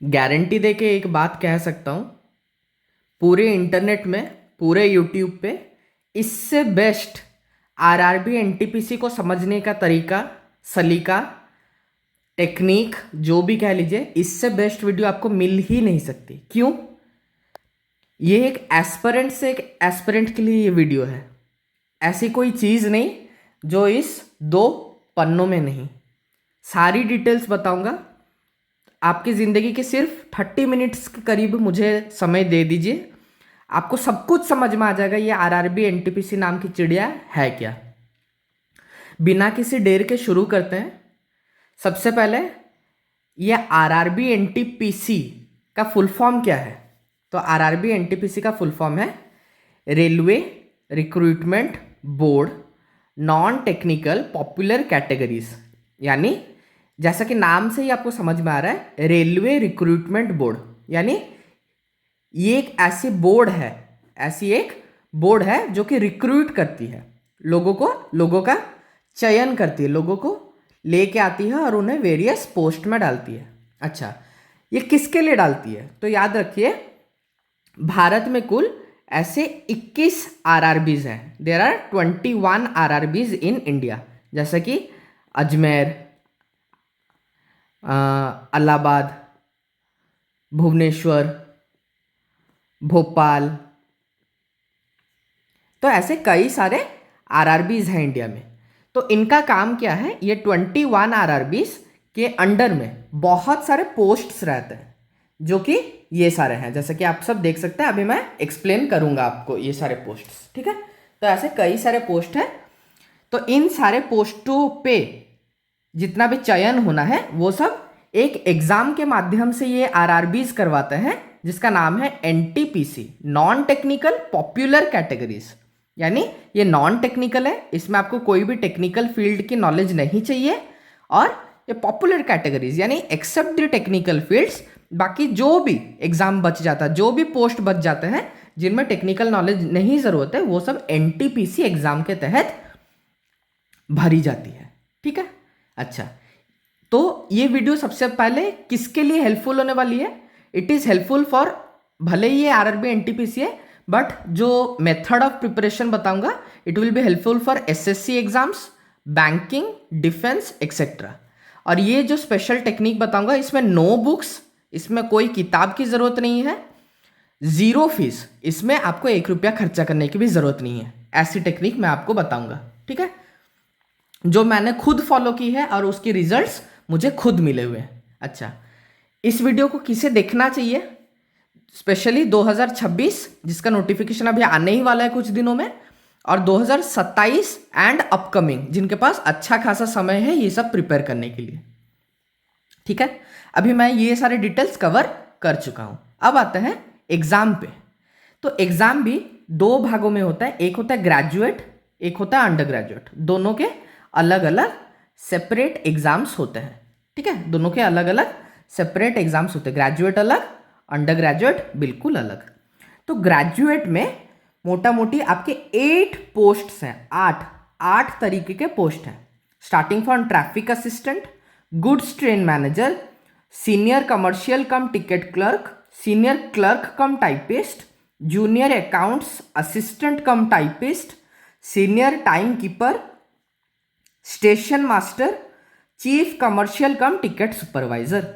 Guarantee दे के एक बात कह सकता हूँ, पूरे इंटरनेट में, पूरे यूट्यूब पे इससे बेस्ट आरआरबी एनटीपीसी को समझने का तरीका, सलीका, टेक्निक, जो भी कह लीजिए, इससे बेस्ट वीडियो आपको मिल ही नहीं सकती। क्यों? ये एक एस्पिरेंट से एक एस्पिरेंट के लिए ये वीडियो है। ऐसी कोई चीज़ नहीं जो इस 2 पन्नों में नहीं। सारी डिटेल्स बताऊंगा। आपकी ज़िंदगी के सिर्फ 30 मिनट्स के करीब मुझे समय दे दीजिए, आपको सब कुछ समझ में आ जाएगा ये आरआरबी एनटीपीसी नाम की चिड़िया है क्या। बिना किसी देर के शुरू करते हैं। सबसे पहले ये आरआरबी एनटीपीसी का फुल फॉर्म क्या है? तो आरआरबी एनटीपीसी का फुल फॉर्म है railway recruitment board non technical popular categories. यानी जैसा कि नाम से ही आपको समझ में आ रहा है, रेलवे रिक्रूटमेंट बोर्ड, यानी ये एक ऐसी बोर्ड है, ऐसी एक बोर्ड है जो कि रिक्रूट करती है लोगों का चयन करती है, लोगों को लेके आती है और उन्हें वेरियस पोस्ट में डालती है। अच्छा, ये किसके लिए डालती है? तो याद रखिए, भारत में कुल ऐसे 21 आरआरबीज हैं। There are 21 RRBs in India, जैसे कि अजमेर, इलाहाबाद, भुवनेश्वर, भोपाल। तो ऐसे कई सारे आरआरबीज हैं इंडिया में। तो इनका काम क्या है? ये 21 आरआरबीज के अंडर में बहुत सारे पोस्ट्स रहते हैं, जो कि ये सारे हैं, जैसे कि आप सब देख सकते हैं। अभी मैं एक्सप्लेन करूंगा आपको ये सारे पोस्ट्स, ठीक है? तो ऐसे कई सारे पोस्ट हैं। तो इन सारे पोस्टों पे जितना भी चयन होना है वो सब एक एग्जाम के माध्यम से ये आरआरबीज करवाते हैं, जिसका नाम है NTPC, non technical popular categories. यानी ये नॉन टेक्निकल है, इसमें आपको कोई भी टेक्निकल फील्ड की नॉलेज नहीं चाहिए। और ये पॉपुलर कैटेगरीज यानी एक्सेप्ट द टेक्निकल फील्ड्स, बाकी जो भी एग्जाम बच जाता है, जो भी पोस्ट बच जाते हैं जिनमें टेक्निकल नॉलेज नहीं ज़रूरत है, वो सब एनटीपीसी एग्जाम के तहत भरी जाती है, ठीक है? अच्छा, तो ये वीडियो सबसे पहले किसके लिए हेल्पफुल होने वाली है? इट इज़ हेल्पफुल फॉर, भले ही ये आरआरबी एनटीपीसी है, बट जो मेथड ऑफ प्रिपरेशन बताऊंगा it will be helpful for SSC exams, banking, defence etcetera. और ये जो स्पेशल टेक्निक बताऊंगा, इसमें नो बुक्स, इसमें कोई किताब की ज़रूरत नहीं है, ज़ीरो फीस, इसमें आपको 1 रुपया खर्चा करने की भी ज़रूरत नहीं है। ऐसी टेक्निक मैं आपको बताऊंगा, ठीक है, जो मैंने खुद फॉलो की है और उसके रिजल्ट्स मुझे खुद मिले हुए हैं। अच्छा, इस वीडियो को किसे देखना चाहिए? स्पेशली 2026, जिसका नोटिफिकेशन अभी आने ही वाला है कुछ दिनों में, और 2027 एंड अपकमिंग, जिनके पास अच्छा खासा समय है ये सब प्रिपेयर करने के लिए, ठीक है? अभी मैं ये सारे डिटेल्स कवर कर चुका हूं। अब आते हैं एग्जाम पे। तो एग्जाम भी 2 भागों में होता है, एक होता है ग्रेजुएट, एक होता है अंडर ग्रेजुएट। दोनों के अलग अलग सेपरेट एग्जाम्स होते हैं, ठीक है? दोनों के अलग अलग सेपरेट एग्जाम्स होते हैं, ग्रेजुएट अलग, अंडर ग्रेजुएट बिल्कुल अलग। तो ग्रेजुएट में मोटा मोटी आपके 8 पोस्ट्स हैं, 8 तरीके के पोस्ट हैं, starting from traffic assistant, goods train manager, senior commercial come ticket clerk, senior clerk come typist, junior accounts assistant come typist, senior time keeper, station master, chief commercial come ticket supervisor.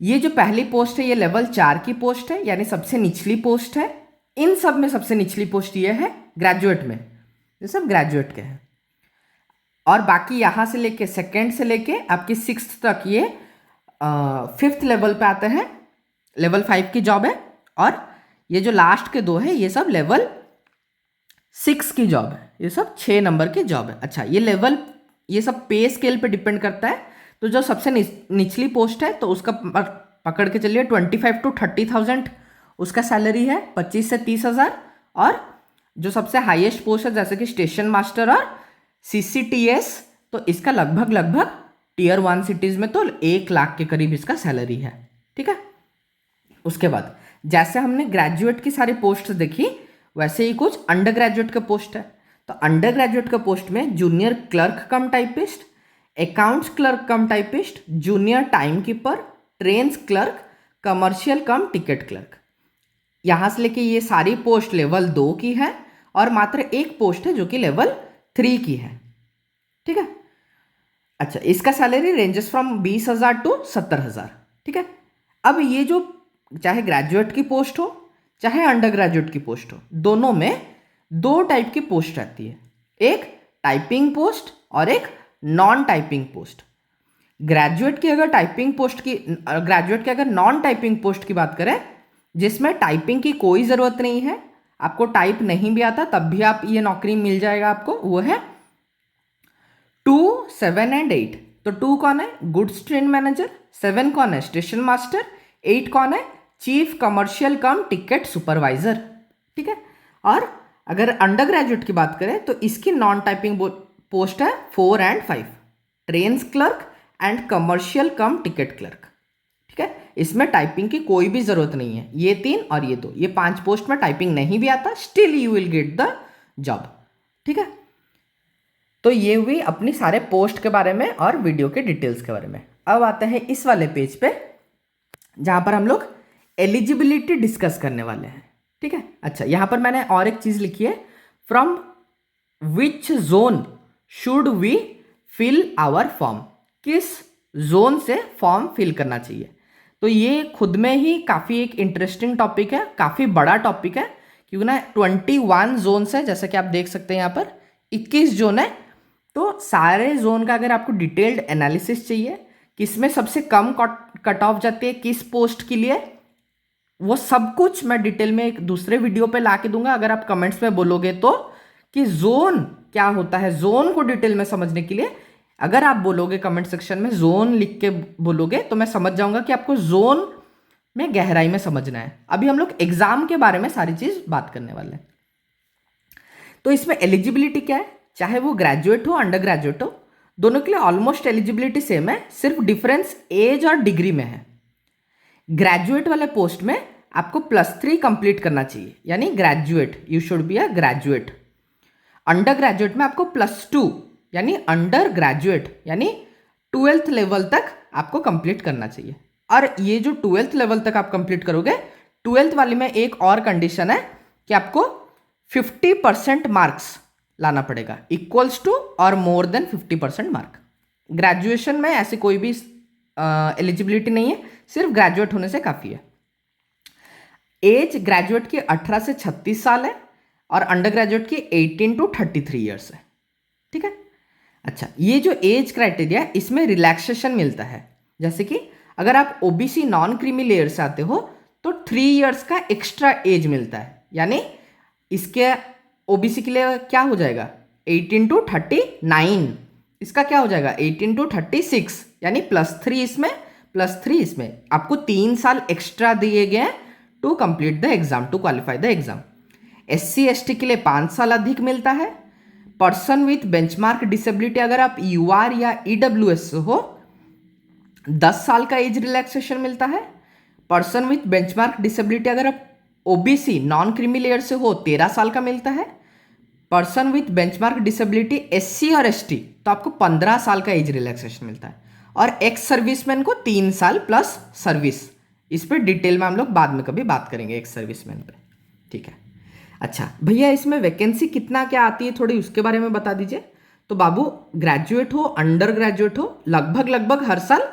ये जो पहली post है ये level 4 की post है, यानी सबसे निचली पोस्ट है। इन सब में सबसे निचली पोस्ट ये है ग्रेजुएट में, ये सब ग्रेजुएट के हैं। और बाकी यहाँ से लेके सेकेंड से लेके आपकी 6th तक ये 5th लेवल पे आते हैं, लेवल 5 की जॉब है। और ये जो लास्ट के 2 है ये सब लेवल 6 की जॉब है, ये सब 6 नंबर की जॉब है। अच्छा, ये लेवल, ये सब पे स्केल पे डिपेंड करता है। तो जो सबसे निचली पोस्ट है तो उसका पकड़ के चलिए 25 to 30,000 उसका सैलरी है, 25 से 30,000। और जो सबसे हाईएस्ट पोस्ट है जैसे कि स्टेशन मास्टर और सीसीटीएस, तो इसका लगभग टियर 1 सिटीज़ में तो 1 लाख के करीब इसका सैलरी है, ठीक है? उसके बाद जैसे हमने ग्रेजुएट की सारी पोस्ट देखी, वैसे ही कुछ अंडर ग्रेजुएट का पोस्ट है। तो अंडर ग्रेजुएट का पोस्ट में जूनियर क्लर्क कम टाइपिस्ट, अकाउंट्स क्लर्क कम typist, junior time keeper, trains clerk, commercial कम टिकट क्लर्क। यहाँ से लेके ये सारी पोस्ट लेवल 2 की है और मात्र एक पोस्ट है जो कि लेवल 3 की है। ठीक है। अच्छा, इसका सैलरी रेंजेस फ्रॉम 20,000 टू 70,000। ठीक है। अब ये जो चाहे ग्रेजुएट की पोस्ट हो चाहे अंडर ग्रेजुएट की पोस्ट हो, दोनों में 2 टाइप की पोस्ट रहती है, एक टाइपिंग पोस्ट और एक नॉन टाइपिंग पोस्ट। ग्रेजुएट की अगर नॉन टाइपिंग पोस्ट की बात करें, जिसमें टाइपिंग की कोई ज़रूरत नहीं है, आपको टाइप नहीं भी आता तब भी आप ये नौकरी मिल जाएगा आपको, वो है 2, 7 एंड 8। तो 2 कौन है? Goods train manager. 7 कौन है? Station master. 8 कौन है? चीफ कमर्शियल कम टिकट सुपरवाइजर। ठीक है। और अगर अंडर ग्रेजुएट की बात करें तो इसकी नॉन टाइपिंग पोस्ट है 4 and 5, trains clerk and commercial come ticket clerk. ठीक है। इसमें टाइपिंग की कोई भी जरूरत नहीं है। ये 3 और ये 2, ये 5 पोस्ट में टाइपिंग नहीं भी आता, still you will get the job. ठीक है। तो ये हुई अपनी सारे पोस्ट के बारे में और वीडियो के डिटेल्स के बारे में। अब आते हैं इस वाले पेज पे जहां पर हम लोग एलिजिबिलिटी डिस्कस करने वाले हैं। ठीक है। अच्छा, यहां पर मैंने और एक चीज लिखी है, from which zone should we fill our form. किस जोन से फॉर्म फिल करना चाहिए। तो ये खुद में ही काफ़ी एक इंटरेस्टिंग टॉपिक है, काफ़ी बड़ा टॉपिक है, क्योंकि ना 21 जोन्स है, जैसे कि आप देख सकते हैं यहाँ पर 21 जोन है। तो सारे जोन का अगर आपको डिटेल्ड एनालिसिस चाहिए, किसमें सबसे कम कट ऑफ जाती है किस पोस्ट के लिए, वो सब कुछ मैं डिटेल में एक दूसरे वीडियो पे ला के दूंगा। अगर आप कमेंट्स में बोलोगे तो कि जोन क्या होता है, जोन को डिटेल में समझने के लिए अगर आप बोलोगे कमेंट सेक्शन में जोन लिख के बोलोगे तो मैं समझ जाऊंगा कि आपको जोन में गहराई में समझना है। अभी हम लोग एग्जाम के बारे में सारी चीज बात करने वाले हैं। तो इसमें एलिजिबिलिटी क्या है, चाहे वो ग्रेजुएट हो अंडर ग्रेजुएट हो, दोनों के लिए ऑलमोस्ट एलिजिबिलिटी सेम है, सिर्फ डिफरेंस एज और डिग्री में है। ग्रेजुएट वाले पोस्ट में आपको +3 कंप्लीट करना चाहिए, यानी graduate, you should be a graduate. Under graduate में आपको +2 यानी अंडर ग्रेजुएट यानी 12th लेवल तक आपको कंप्लीट करना चाहिए। और ये जो 12th लेवल तक आप कंप्लीट करोगे, 12th वाले में एक और कंडीशन है कि आपको 50% मार्क्स लाना पड़ेगा, इक्वल्स टू और मोर देन 50% मार्क। ग्रेजुएशन में ऐसी कोई भी एलिजिबिलिटी नहीं है, सिर्फ ग्रेजुएट होने से काफ़ी है। एज ग्रेजुएट की 18 से 36 साल है और अंडर ग्रेजुएट की 18 to 33 ईयर्स है। ठीक है। अच्छा, ये जो एज क्राइटेरिया है इसमें रिलैक्सेशन मिलता है, जैसे कि अगर आप ओबीसी नॉन क्रीमी लेयर से आते हो तो 3 इयर्स का एक्स्ट्रा एज मिलता है, यानी इसके ओबीसी के लिए क्या हो जाएगा 18 to 39, इसका क्या हो जाएगा 18 to 36, यानी +3 इसमें +3 इसमें, आपको 3 साल एक्स्ट्रा दिए गए to complete the exam, to qualify the exam. SC ST के लिए 5 साल अधिक मिलता है। पर्सन विथ बेंचमार्क डिसेबिलिटी अगर आप UR या EWS से हो 10 साल का एज रिलैक्सेशन मिलता है। पर्सन विथ बेंचमार्क डिसेबिलिटी अगर आप OBC नॉन क्रीमी लेयर से हो 13 साल का मिलता है। Person with benchmark disability SC और ST तो आपको 15 साल का एज रिलैक्सेशन मिलता है। और एक्स सर्विसमैन को 3 साल प्लस सर्विस, इस पर डिटेल में हम लोग बाद में कभी बात करेंगे एक्स सर्विसमैन पे। ठीक है। अच्छा भैया, इसमें वैकेंसी कितना क्या आती है थोड़ी उसके बारे में बता दीजिए। तो बाबू, ग्रेजुएट हो अंडर ग्रेजुएट हो, लगभग हर साल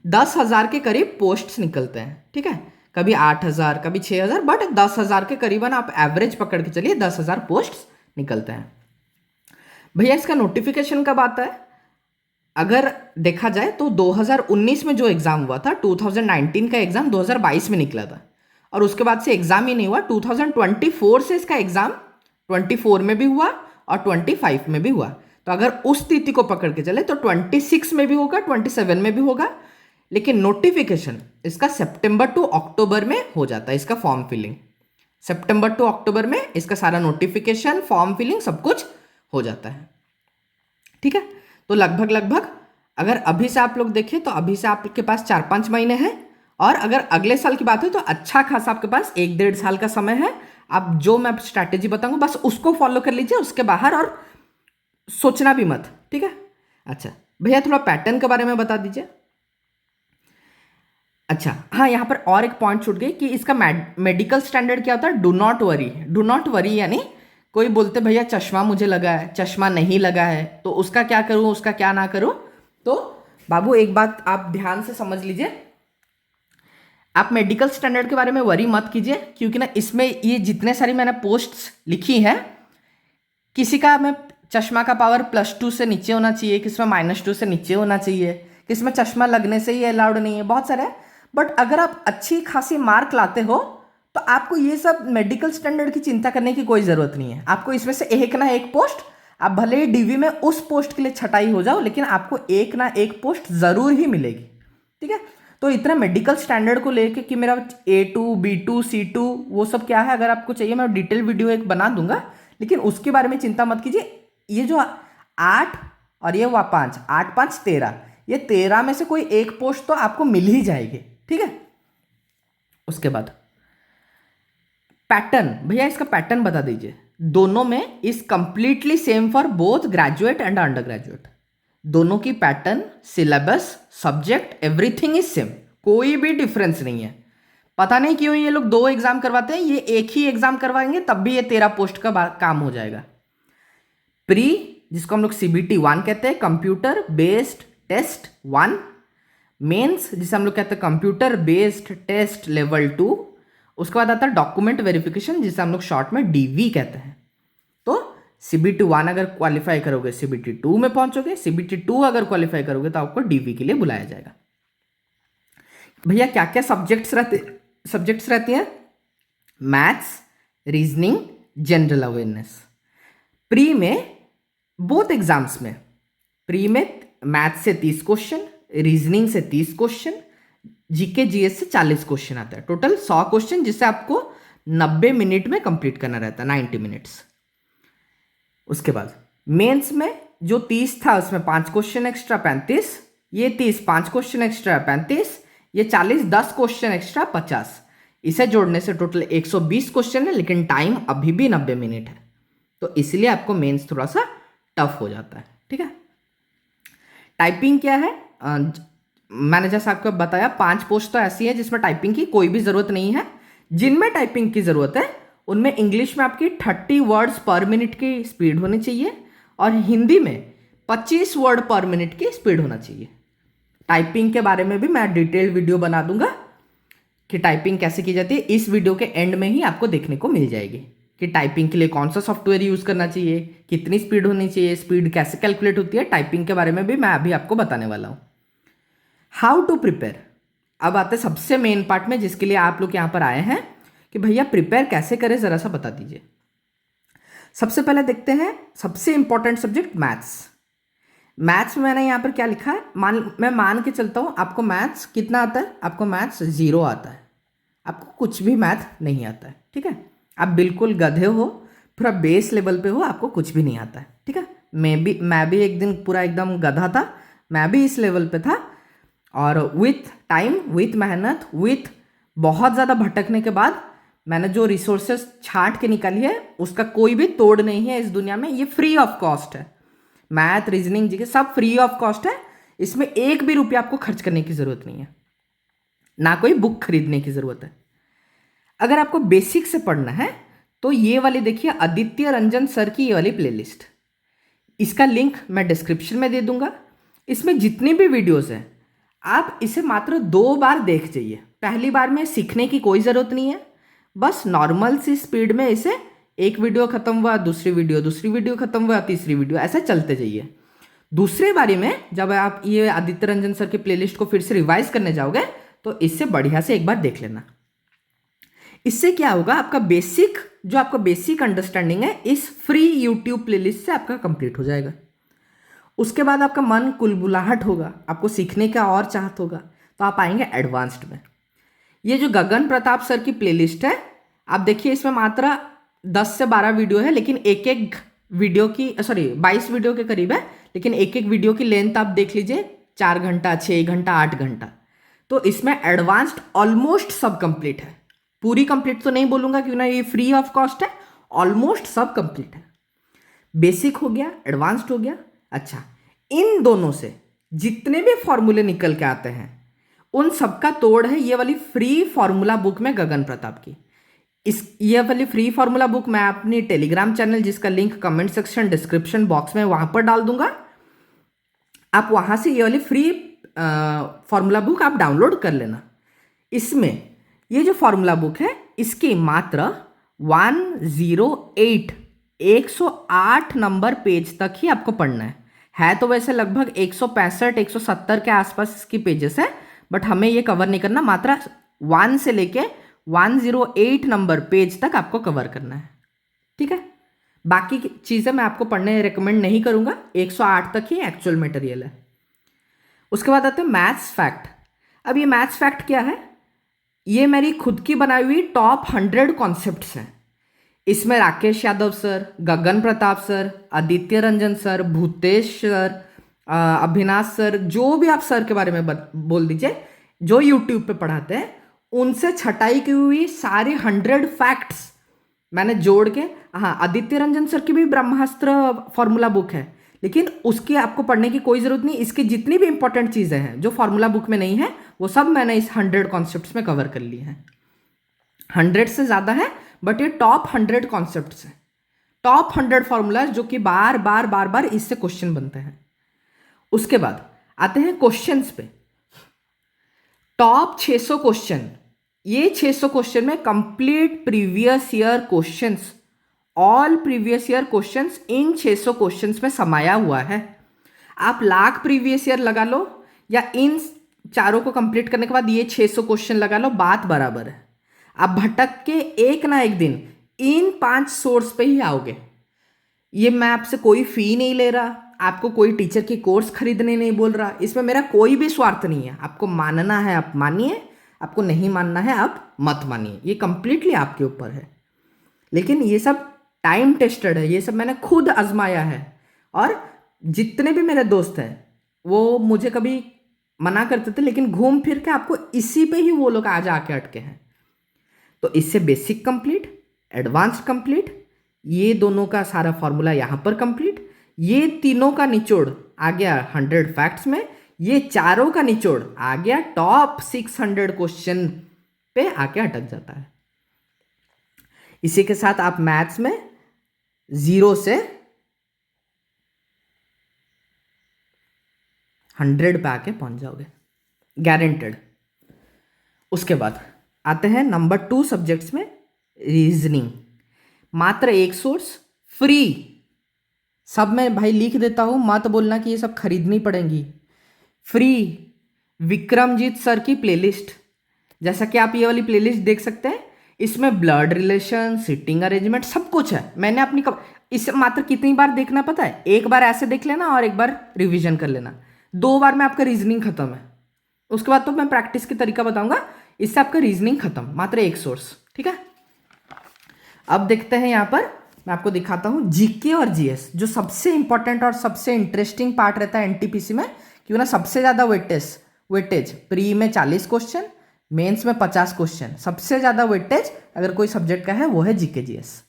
10,000 के करीब पोस्ट्स निकलते हैं। ठीक है। कभी 8,000 कभी 6,000, बट 10,000 के करीबन आप एवरेज पकड़ के चलिए, 10,000 पोस्ट्स निकलते हैं। भैया इसका नोटिफिकेशन कब आता है? अगर देखा जाए तो 2019 में जो एग्जाम हुआ था, 2019 का एग्जाम 2022 में निकला था और उसके बाद से एग्जाम ही नहीं हुआ। 2024 से इसका एग्जाम 24 में भी हुआ और 25 में भी हुआ। तो अगर उस तिथि को पकड़ के चले तो 26 में भी होगा, 27 में भी होगा, लेकिन नोटिफिकेशन इसका सितंबर टू अक्टूबर में हो जाता है। इसका फॉर्म फिलिंग सितंबर टू अक्टूबर में इसका सारा नोटिफिकेशन, फॉर्म फिलिंग सब कुछ हो जाता है। ठीक है। तो लगभग अगर अभी से आप लोग देखें तो अभी से आपके पास 4-5 महीने हैं, और अगर अगले साल की बात है तो अच्छा खासा आपके पास 1-1.5 साल का समय है। आप जो मैं स्ट्रैटेजी बताऊंगा बस उसको फॉलो कर लीजिए, उसके बाहर और सोचना भी मत। ठीक है। अच्छा भैया, थोड़ा पैटर्न के बारे में बता दीजिए। अच्छा हाँ, यहाँ पर और एक पॉइंट छूट गई कि इसका मेडिकल स्टैंडर्ड क्या होता है, do not worry. Do not worry यानी कोई बोलते भैया चश्मा मुझे लगा है, चश्मा नहीं लगा है, तो उसका क्या करूँ, उसका क्या ना करूँ। तो बाबू एक बात आप ध्यान से समझ लीजिए, आप मेडिकल स्टैंडर्ड के बारे में वरी मत कीजिए, क्योंकि ना इसमें ये जितने सारी मैंने पोस्ट्स लिखी हैं, किसी का मैं चश्मा का पावर +2 से नीचे होना चाहिए, किसी में -2 से नीचे होना चाहिए, किसी में चश्मा लगने से ही अलाउड नहीं है, बहुत सारे। बट अगर आप अच्छी खासी मार्क लाते हो तो आपको ये सब मेडिकल स्टैंडर्ड की चिंता करने की कोई ज़रूरत नहीं है। आपको इसमें से एक ना एक पोस्ट, आप भले ही डीवी में उस पोस्ट के लिए छटाई हो जाओ, लेकिन आपको एक ना एक पोस्ट ज़रूर ही मिलेगी। ठीक है, तो इतना मेडिकल स्टैंडर्ड को लेके कि मेरा A2 B2 C2 वो सब क्या है, अगर आपको चाहिए मैं डिटेल वीडियो एक बना दूंगा, लेकिन उसके बारे में चिंता मत कीजिए। ये जो 8 और ये हुआ 5, 8 5 13, ये 13 में से कोई एक पोस्ट तो आपको मिल ही जाएगी। ठीक है, उसके बाद पैटर्न, भैया इसका पैटर्न बता दीजिए। दोनों में is completely same for both graduate and under graduate. दोनों की pattern, syllabus, subject, everything is same, कोई भी डिफरेंस नहीं है। पता नहीं क्यों ये लोग 2 एग्जाम करवाते हैं, ये एक ही एग्जाम करवाएंगे तब भी ये 13 पोस्ट का काम हो जाएगा। प्री, जिसको हम लोग CBT 1 कहते हैं, कंप्यूटर बेस्ड टेस्ट 1। मेंस, जिसे हम लोग कहते हैं कंप्यूटर बेस्ड टेस्ट लेवल 2। उसके बाद आता है डॉक्यूमेंट वेरिफिकेशन, जिसे हम लोग शॉर्ट में DV कहते हैं। तो CBT 1 अगर क्वालिफाई करोगे CBT 2 में पहुंचोगे, CBT 2 अगर क्वालिफाई करोगे तो आपको DV के लिए बुलाया जाएगा। भैया क्या क्या सब्जेक्ट्स रहती हैं? Maths, reasoning, general awareness. Pre में बोथ एग्जाम्स में, प्री में मैथ्स से 30 क्वेश्चन, रीजनिंग से 30 क्वेश्चन, GK GS से 40 क्वेश्चन आता है, टोटल 100 क्वेश्चन, जिसे आपको 90 मिनट में कंप्लीट करना रहता है, 90 मिनट्स। उसके बाद मेंस में जो 30 था उसमें 5 क्वेश्चन एक्स्ट्रा 35, ये 30 5 क्वेश्चन एक्स्ट्रा 35, ये 40 10 क्वेश्चन एक्स्ट्रा 50, इसे जोड़ने से टोटल 120 क्वेश्चन है, लेकिन टाइम अभी भी 90 मिनट है, तो इसलिए आपको मेंस थोड़ा सा टफ हो जाता है। ठीक है, टाइपिंग क्या है? मैंने जैसा आपको बताया 5 पोस्ट तो ऐसी है जिसमें टाइपिंग की कोई भी जरूरत नहीं है। जिनमें टाइपिंग की जरूरत है उनमें इंग्लिश में आपकी 30 वर्ड्स पर मिनट की स्पीड होनी चाहिए, और हिंदी में 25 वर्ड पर मिनट की स्पीड होना चाहिए। टाइपिंग के बारे में भी मैं डिटेल वीडियो बना दूंगा कि टाइपिंग कैसे की जाती है, इस वीडियो के एंड में ही आपको देखने को मिल जाएगी कि टाइपिंग के लिए कौन सा सॉफ्टवेयर यूज़ करना चाहिए, कितनी स्पीड होनी चाहिए, स्पीड कैसे कैलकुलेट होती है, टाइपिंग के बारे में भी मैं अभी आपको बताने वाला हूँ। हाउ टू प्रिपेयर, अब आते सबसे मेन पार्ट में जिसके लिए आप लोग यहाँ पर आए हैं कि भैया प्रिपेयर कैसे करें, ज़रा सा बता दीजिए। सबसे पहले देखते हैं सबसे इंपॉर्टेंट सब्जेक्ट मैथ्स। मैथ्स में मैंने यहाँ पर क्या लिखा है, मैं मान के चलता हूँ आपको मैथ्स कितना आता है, आपको मैथ्स 0 आता है, आपको कुछ भी मैथ नहीं आता है। ठीक है, आप बिल्कुल गधे हो, पूरा बेस लेवल पे हो, आपको कुछ भी नहीं आता है। ठीक है, मैं भी एक दिन पूरा एकदम गधा था, मैं भी इस लेवल पे था, और विथ टाइम, विथ मेहनत, विथ बहुत ज़्यादा भटकने के बाद मैंने जो रिसोर्सेस छांट के निकाली है उसका कोई भी तोड़ नहीं है इस दुनिया में। ये फ्री ऑफ कॉस्ट है, मैथ रीजनिंग जी के सब फ्री ऑफ कॉस्ट है, इसमें एक भी रुपया आपको खर्च करने की ज़रूरत नहीं है, ना कोई बुक खरीदने की ज़रूरत है। अगर आपको बेसिक से पढ़ना है तो ये वाली देखिए आदित्य रंजन सर की ये वाली प्लेलिस्ट, इसका लिंक मैं डिस्क्रिप्शन में दे दूंगा। इसमें जितनी भी वीडियोस हैं आप इसे मात्र 2 बार देख जाइए, पहली बार में सीखने की कोई ज़रूरत नहीं है, बस नॉर्मल सी स्पीड में इसे एक वीडियो खत्म हुआ, दूसरी वीडियो खत्म हुआ, तीसरी वीडियो, ऐसे चलते जाइए। दूसरी बारी में जब आप ये आदित्य रंजन सर की प्लेलिस्ट को फिर से रिवाइज करने जाओगे तो इससे बढ़िया से एक बार देख लेना। इससे क्या होगा, आपका बेसिक जो आपका बेसिक अंडरस्टैंडिंग है इस फ्री यूट्यूब प्लेलिस्ट से आपका कंप्लीट हो जाएगा। उसके बाद आपका मन कुलबुलाहट होगा, आपको सीखने का और चाहत होगा, तो आप आएंगे एडवांस्ड में। ये जो गगन प्रताप सर की प्लेलिस्ट है, आप देखिए इसमें मात्र 10 से 12 वीडियो है, लेकिन एक एक वीडियो की 22 वीडियो के करीब है, लेकिन एक एक वीडियो की लेंथ आप देख लीजिए 4 घंटा, 6 घंटा, 8 घंटा। तो इसमें एडवांस्ड ऑलमोस्ट सब कंप्लीट है, पूरी कंप्लीट तो नहीं बोलूंगा क्योंकि ना ये फ्री ऑफ कॉस्ट है, ऑलमोस्ट सब कंप्लीट है। बेसिक हो गया, एडवांस्ड हो गया। अच्छा, इन दोनों से जितने भी फॉर्मूले निकल के आते हैं उन सबका तोड़ है ये वाली फ्री फॉर्मूला बुक में गगन प्रताप की। ये वाली फ्री फॉर्मूला बुक मैं अपनी टेलीग्राम चैनल, जिसका link comment section description box में वहां पर डाल दूंगा, आप वहां से ये वाली फ्री फॉर्मूला बुक आप डाउनलोड कर लेना। इसमें ये जो फॉर्मूला बुक है इसकी मात्र 108 नंबर पेज तक ही आपको पढ़ना है तो वैसे लगभग 165 170 के आसपास इसकी पेजेस है, बट हमें ये कवर नहीं करना, मात्र 1 से लेके 108 नंबर पेज तक आपको कवर करना है। ठीक है, बाकी चीज़ें मैं आपको पढ़ने रिकमेंड नहीं करूंगा, 108 तक ही एक्चुअल मटेरियल है। उसके बाद आते हैं मैथ्स फैक्ट। अब ये मैथ्स फैक्ट क्या है, ये मेरी खुद की बनाई हुई टॉप 100 कॉन्सेप्ट्स हैं। इसमें Rakesh Yadav sir, Gagan Pratap sir, Aditya Ranjan sir, Bhutesh sir, Abhinash sir, जो भी आप सर के बारे में बोल दीजिए, जो यूट्यूब पे पढ़ाते हैं, उनसे छटाई की हुई सारे 100 फैक्ट्स मैंने जोड़ के, हाँ आदित्य रंजन सर की भी ब्रह्मास्त्र फॉर्मूला बुक है, लेकिन उसकी आपको पढ़ने की कोई ज़रूरत नहीं। इसकी जितनी भी इंपॉर्टेंट चीज़ें हैं जो फॉर्मूला बुक में नहीं है, वो सब मैंने इस 100 कॉन्सेप्ट्स में कवर कर ली हैं। 100 से ज़्यादा है, बट ये टॉप 100 कॉन्सेप्ट्स हैं, टॉप 100 फॉर्मूलाज जो कि बार बार बार बार इससे क्वेश्चन बनते हैं। उसके बाद आते हैं क्वेश्चंस पे। टॉप 600 क्वेश्चन, ये 600 क्वेश्चन में complete previous year questions, all previous year questions in 600 questions में समाया हुआ है। आप लाख प्रीवियस ईयर लगा लो या इन चारों को कंप्लीट करने के बाद ये 600 क्वेश्चन लगा लो, बात बराबर है। आप भटक के एक ना एक दिन इन 5 सोर्स पे ही आओगे। ये मैं आपसे कोई फी नहीं ले रहा, आपको कोई टीचर की कोर्स खरीदने नहीं बोल रहा, इसमें मेरा कोई भी स्वार्थ नहीं है। आपको मानना है आप मानिए, आपको नहीं मानना है आप मत मानिए, ये कंप्लीटली आपके ऊपर है। लेकिन ये सब टाइम टेस्टेड है, ये सब मैंने खुद आजमाया है, और जितने भी मेरे दोस्त हैं वो मुझे कभी मना करते थे, लेकिन घूम फिर के आपको इसी पे ही वो लोग आज आके अटके हैं। तो इससे बेसिक कंप्लीट, एडवांस्ड कंप्लीट, ये दोनों का सारा फॉर्मूला यहाँ पर कंप्लीट, ये तीनों का निचोड़ आ गया 100 फैक्ट्स में, ये चारों का निचोड़ आ गया टॉप 600 क्वेश्चन पे आके अटक जाता है। इसी के साथ आप मैथ्स में 0 से 100 पे आके पहुंच जाओगे, गारंटेड। उसके बाद आते हैं नंबर 2 सब्जेक्ट्स में, रीजनिंग। मात्र एक सोर्स फ्री, सब मैं भाई लिख देता हूं, मत बोलना कि ये सब खरीदनी पड़ेंगी। फ्री विक्रमजीत सर की प्लेलिस्ट, जैसा कि आप ये वाली प्लेलिस्ट देख सकते हैं, इसमें ब्लड रिलेशन, सिटिंग अरेंजमेंट सब कुछ है। मैंने अपनी इसे मात्र कितनी बार देखना पता है, एक बार ऐसे देख लेना और एक बार रिवीजन कर लेना, 2 बार में आपका रीजनिंग खत्म है। उसके बाद तो मैं प्रैक्टिस की तरीका बताऊंगा, इससे आपका रीजनिंग खत्म, मात्र एक सोर्स। ठीक है, अब देखते हैं, यहाँ पर मैं आपको दिखाता हूँ जीके और जीएस, जो सबसे इंपॉर्टेंट और सबसे इंटरेस्टिंग पार्ट रहता है एनटीपीसी में, क्यों ना सबसे ज़्यादा वेटेज प्री में 40 क्वेश्चन, मेंस में 50 क्वेश्चन, सबसे ज़्यादा वेटेज अगर कोई सब्जेक्ट का है वो है जीके जीएस।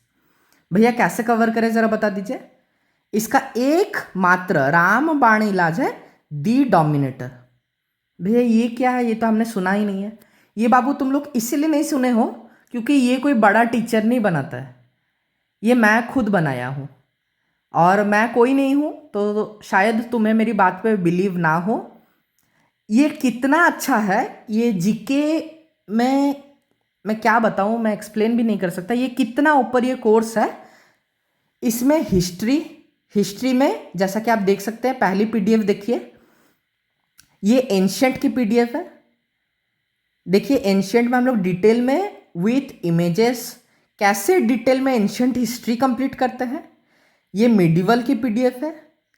भैया कैसे कवर करें ज़रा बता दीजिए। इसका एक मात्र रामबाण इलाज है, दी डोमिनेटर। भैया ये क्या है, ये तो हमने सुना ही नहीं है। ये बाबू तुम लोग इसीलिए नहीं सुने हो क्योंकि ये कोई बड़ा टीचर नहीं बनाता है, ये मैं खुद बनाया हूँ, और मैं कोई नहीं हूँ तो शायद तुम्हें मेरी बात पे बिलीव ना हो। ये कितना अच्छा है, ये जीके में मैं क्या बताऊँ, मैं एक्सप्लेन भी नहीं कर सकता, ये कितना ऊपर ये कोर्स है। इसमें हिस्ट्री में जैसा कि आप देख सकते हैं, पहली पीडीएफ देखिए, ये एंशिएंट की पीडीएफ है। देखिए एंशिएंट में हम लोग डिटेल में विथ इमेजेस कैसे डिटेल में एंशिएंट हिस्ट्री कंप्लीट करते हैं। ये मिडिवल की पीडीएफ है,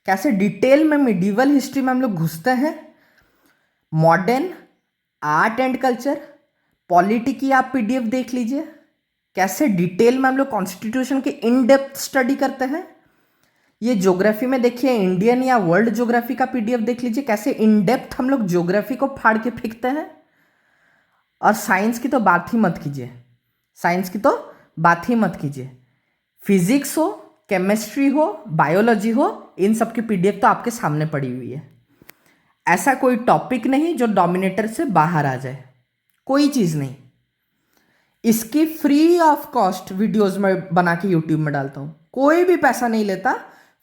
कैसे डिटेल में मिडिवल हिस्ट्री में हम लोग घुसते हैं। Modern art and culture polity की आप पीडीएफ देख लीजिए, कैसे डिटेल में हम लोग कॉन्स्टिट्यूशन की इन डेप्थ स्टडी करते हैं। ये ज्योग्राफी में देखिए, इंडियन या वर्ल्ड ज्योग्राफी का पीडीएफ देख लीजिए, कैसे इन डेप्थ हम लोग ज्योग्राफी को फाड़ के फेंकते हैं। और साइंस की तो बात ही मत कीजिए, साइंस की तो बात ही मत कीजिए। फिजिक्स हो, केमिस्ट्री हो, बायोलॉजी हो, इन सब की पीडीएफ तो आपके सामने पड़ी हुई है। ऐसा कोई टॉपिक नहीं जो डोमिनेटर से बाहर आ जाए, कोई चीज़ नहीं। इसकी फ्री ऑफ कॉस्ट वीडियोस में बना के यूट्यूब में डालता हूँ, कोई भी पैसा नहीं लेता,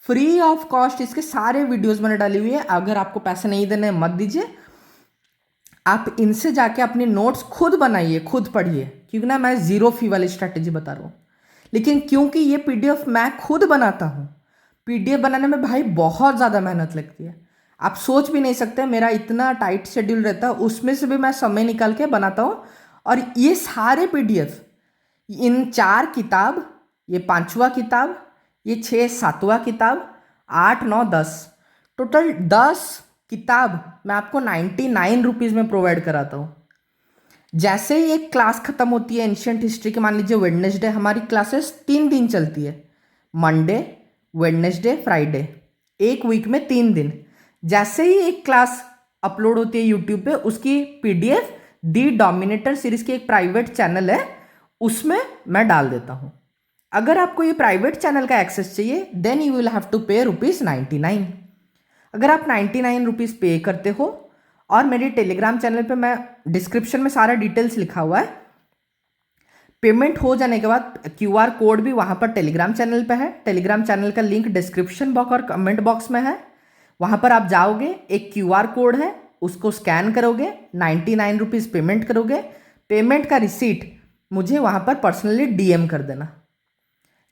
फ्री ऑफ कॉस्ट इसके सारे वीडियोस मैंने डाली हुई है। अगर आपको पैसे नहीं देने मत दीजिए, आप इनसे जाके अपने नोट्स खुद बनाइए, खुद पढ़िए, क्योंकि ना मैं जीरो फी वाली स्ट्रैटेजी बता रहा हूँ। लेकिन क्योंकि ये पीडीएफ मैं खुद बनाता हूँ, पीडीएफ बनाने में भाई बहुत ज़्यादा मेहनत लगती है, आप सोच भी नहीं सकते। मेरा इतना टाइट शेड्यूल रहता है, उसमें से भी मैं समय निकाल के बनाता हूँ। और ये सारे पीडीएफ, इन 4 किताब, ये 5वां किताब, ये 6 7वां किताब, 8 9 10, टोटल 10 किताब मैं आपको 99 रुपीज़ में प्रोवाइड कराता हूँ। जैसे ही एक क्लास खत्म होती है एंशियंट हिस्ट्री की, मान लीजिए वेडनेसडे, हमारी क्लासेस 3 दिन चलती है, मंडे वेडनेसडे फ्राइडे, एक वीक में 3 दिन। जैसे ही एक क्लास अपलोड होती है यूट्यूब पे, उसकी पीडीएफ दी डोमिनेटर सीरीज की एक प्राइवेट चैनल है, उसमें मैं डाल देता हूँ। अगर आपको ये प्राइवेट चैनल का एक्सेस चाहिए, then you will have to pay ₹99। अगर आप 99 रुपीज़ पे करते हो, और मेरे टेलीग्राम चैनल पे मैं डिस्क्रिप्शन में सारा डिटेल्स लिखा हुआ है, पेमेंट हो जाने के बाद क्यूआर कोड भी वहाँ पर टेलीग्राम चैनल पे है। टेलीग्राम चैनल का लिंक डिस्क्रिप्शन बॉक्स और कमेंट बॉक्स में है। वहाँ पर आप जाओगे, एक क्यूआर कोड है, उसको स्कैन करोगे, 99 रुपीज़ पेमेंट करोगे। पेमेंट का रिसीट मुझे वहाँ पर पर्सनली डीएम कर देना।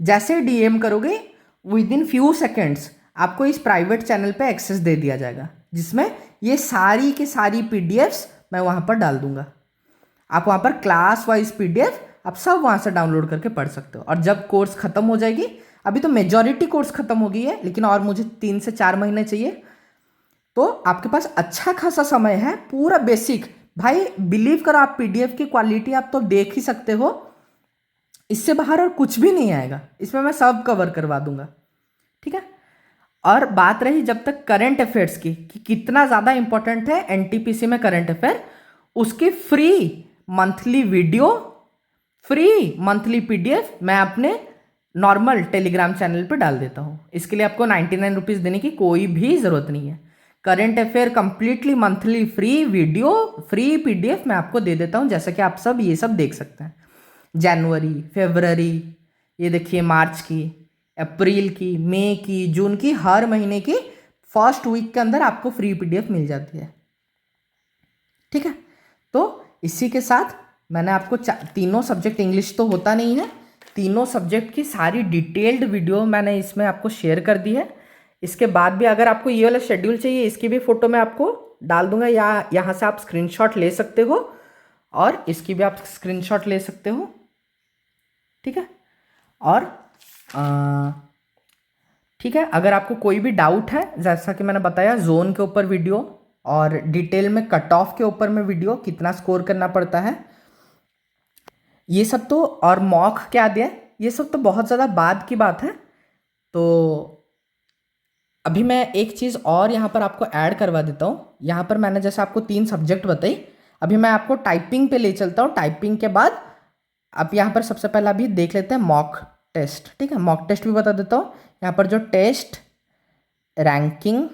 जैसे डीएम करोगे, विद इन फ्यू सेकेंड्स आपको इस प्राइवेट चैनल पे एक्सेस दे दिया जाएगा, जिसमें ये सारी की सारी पीडीएफ्स मैं वहाँ पर डाल दूंगा। आप वहाँ पर क्लास वाइज पीडीएफ आप सब वहाँ से डाउनलोड करके पढ़ सकते हो। और जब कोर्स ख़त्म हो जाएगी, अभी तो मेजॉरिटी कोर्स ख़त्म हो गई है, लेकिन और मुझे 3 से 4 महीने चाहिए, तो आपके पास अच्छा खासा समय है। पूरा बेसिक, भाई बिलीव करो, आप पीडीएफ की क्वालिटी आप तो देख ही सकते हो, इससे बाहर और कुछ भी नहीं आएगा, इसमें मैं सब कवर करवा दूंगा, ठीक है। और बात रही जब तक करंट अफेयर्स की, कि कितना ज़्यादा इंपॉर्टेंट है एनटीपीसी में करंट अफेयर, उसकी free monthly video, free monthly PDF मैं अपने नॉर्मल टेलीग्राम चैनल पे डाल देता हूँ। इसके लिए आपको 99 रुपीज़ देने की कोई भी ज़रूरत नहीं है। Current affair completely monthly free video, free PDF मैं आपको दे देता हूँ, जैसा कि आप सब ये सब देख सकते हैं। जनवरी, फरवरी, ये देखिए मार्च की, अप्रैल की, मई की, जून की, हर महीने की फर्स्ट वीक के अंदर आपको फ्री पीडीएफ मिल जाती है, ठीक है। तो इसी के साथ मैंने आपको तीनों सब्जेक्ट, इंग्लिश तो होता नहीं है, तीनों सब्जेक्ट की सारी डिटेल्ड वीडियो मैंने इसमें आपको शेयर कर दी है। इसके बाद भी अगर आपको ये वाला शेड्यूल चाहिए, इसकी भी फ़ोटो मैं आपको डाल दूंगा, या यहाँ से आप स्क्रीनशॉट ले सकते हो, और इसकी भी आप स्क्रीनशॉट ले सकते हो, ठीक है। और ठीक है, अगर आपको कोई भी डाउट है, जैसा कि मैंने बताया, जोन के ऊपर वीडियो और डिटेल में कट ऑफ के ऊपर में वीडियो, कितना स्कोर करना पड़ता है, ये सब तो, और मॉक क्या दिया, ये सब तो बहुत ज़्यादा बाद की बात है। तो अभी मैं एक चीज़ और यहाँ पर आपको ऐड करवा देता हूँ। यहाँ पर मैंने जैसे आपको 3 सब्जेक्ट बताई, अभी मैं आपको टाइपिंग पे ले चलता हूँ। टाइपिंग के बाद आप यहाँ पर सबसे पहला भी देख लेते हैं मॉक टेस्ट, ठीक है। मॉक टेस्ट भी बता देता हूँ। यहाँ पर जो टेस्ट रैंकिंग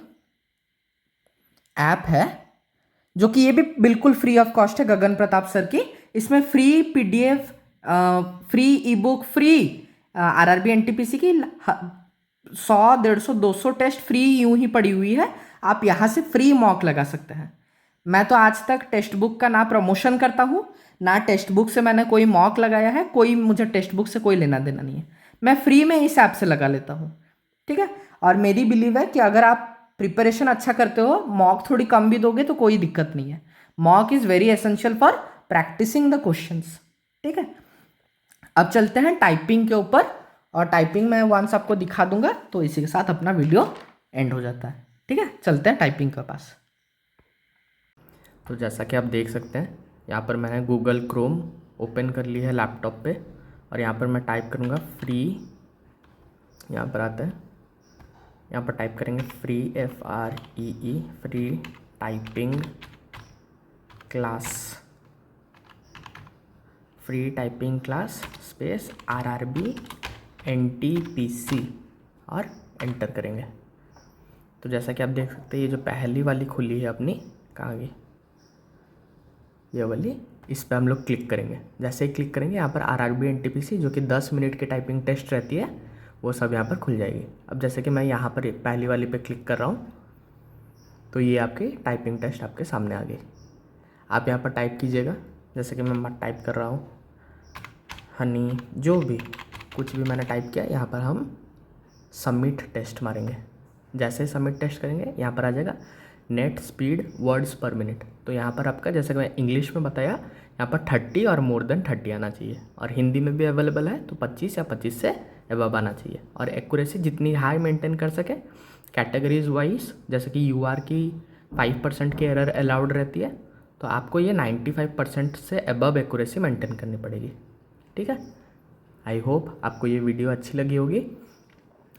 ऐप है, जो कि ये भी बिल्कुल फ्री ऑफ कॉस्ट है, गगन प्रताप सर की, इसमें फ्री पीडीएफ, फ्री ई बुक, फ्री आरआरबी एनटीपीसी की 100 150 200 टेस्ट फ्री यूं ही पड़ी हुई है। आप यहाँ से फ्री मॉक लगा सकते हैं। मैं तो आज तक टेक्स्ट बुक का ना प्रमोशन करता हूँ, ना टेक्स्ट बुक से मैंने कोई मॉक लगाया है, कोई मुझे टेक्स्ट बुक से कोई लेना देना नहीं है, मैं फ्री में इस ऐप से लगा लेता हूँ, ठीक है। और मेरी बिलीव है कि अगर आप प्रिपरेशन अच्छा करते हो, मॉक थोड़ी कम भी दोगे तो कोई दिक्कत नहीं है। Mock is very essential for practicing the questions, ठीक है। अब चलते हैं टाइपिंग के ऊपर, और टाइपिंग मैं वंस आपको दिखा दूंगा, तो इसी के साथ अपना वीडियो एंड हो जाता है, ठीक है। चलते हैं टाइपिंग के पास। तो जैसा कि आप देख सकते हैं, यहाँ पर मैंने गूगल क्रोम ओपन कर ली है लैपटॉप पे, और यहाँ पर मैं टाइप करूँगा फ्री, यहाँ पर आता है, यहाँ पर टाइप करेंगे free FREE, free typing class, free typing class space RRB NTPC, और एंटर करेंगे। तो जैसा कि आप देख सकते हैं ये जो पहली वाली खुली है अपनी, कहाँ गई, ये वाली, इस पर हम लोग क्लिक करेंगे। जैसे ही क्लिक करेंगे यहाँ पर RRB NTPC जो कि 10 मिनट की टाइपिंग टेस्ट रहती है वो सब यहाँ पर खुल जाएगी। अब जैसे कि मैं यहाँ पर पहली वाली पे क्लिक कर रहा हूँ तो ये आपकी टाइपिंग टेस्ट आपके सामने आ गई। आप यहाँ पर टाइप कीजिएगा, जैसे कि मैं टाइप कर रहा हूँ हनी, जो भी कुछ भी मैंने टाइप किया, यहाँ पर हम सबमिट टेस्ट मारेंगे। जैसे ही सबमिट टेस्ट करेंगे यहाँ पर आ जाएगा नेट स्पीड वर्ड्स पर मिनट। तो यहाँ पर आपका, जैसे कि मैं इंग्लिश में बताया, यहाँ पर 30 और मोर देन 30 आना चाहिए, और हिंदी में भी अवेलेबल है तो 25 या 25 से अबव आना चाहिए। और एक्यूरेसी जितनी हाई मेंटेन कर सके, कैटेगरीज वाइज, जैसे कि UR की 5% की एरर अलाउड रहती है, तो आपको ये 95% से अबव एक्यूरेसी मेंटेन करनी पड़ेगी। ठीक है, आई होप आपको ये वीडियो अच्छी लगी होगी।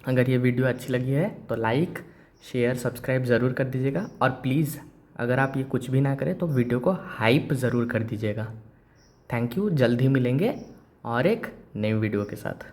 अगर ये वीडियो अच्छी लगी है तो लाइक शेयर सब्सक्राइब ज़रूर कर दीजिएगा, और प्लीज़ अगर आप ये कुछ भी ना करें तो वीडियो को हाइप ज़रूर कर दीजिएगा। थैंक यू, जल्द ही मिलेंगे और एक नई वीडियो के साथ।